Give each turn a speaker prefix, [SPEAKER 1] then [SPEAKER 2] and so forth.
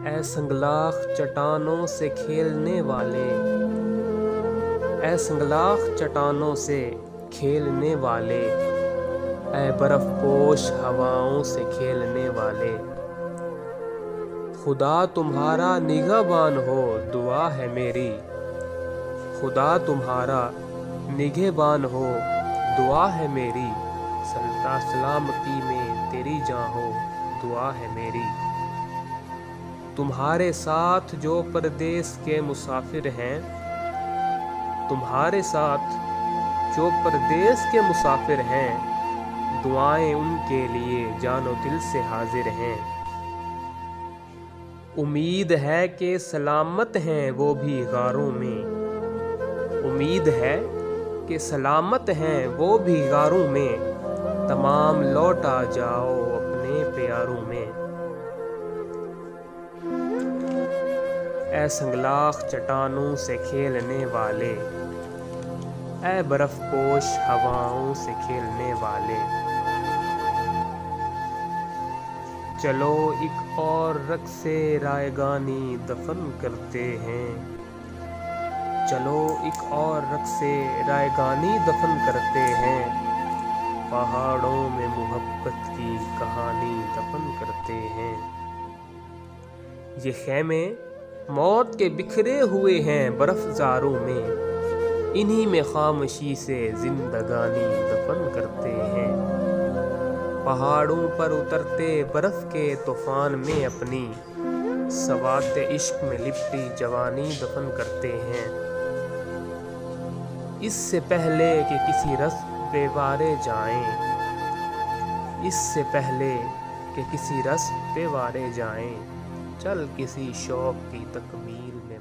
[SPEAKER 1] اے سنگلاخ چٹانوں سے کھیلنے والے، اے سنگلاخ چٹانوں سے کھیلنے والے، اے برف پوش ہواؤں سے کھیلنے والے، خدا تمہارا نگہبان ہو دعا ہے میری، خدا تمہارا نگہبان ہو دعا ہے میری، سلطہ سلامتی میں تیری جان ہو دعا ہے میری۔ تمہارے ساتھ جو پردیس کے مسافر ہیں، تمہارے ساتھ جو پردیس کے مسافر ہیں، دعائیں ان کے لیے جان و دل سے حاضر ہیں۔ امید ہے کہ سلامت ہیں وہ بھی غاروں میں، امید ہے کہ سلامت ہیں وہ بھی غاروں میں، تمام لوٹ آ جاؤ اپنے پیاروں میں۔ اے سنگلاخ چٹانوں سے کھیلنے والے، اے برف پوش ہواؤں سے کھیلنے والے، چلو ایک اور رقص رائگانی دفن کرتے ہیں، چلو ایک اور رقص رائگانی دفن کرتے ہیں، پہاڑوں میں محبت کی کہانی دفن کرتے ہیں۔ یہ خیمے موت کے بکھرے ہوئے ہیں برف زاروں میں، انہی میں خاموشی سے زندگانی دفن کرتے ہیں۔ پہاڑوں پر اترتے برف کے طوفان میں اپنی سوات عشق میں لپٹی جوانی دفن کرتے ہیں۔ اس سے پہلے کہ کسی رسم پہ وارے جائیں، اس سے پہلے کہ کسی رسم پہ وارے جائیں، چل کسی شوق کی تکمیل میں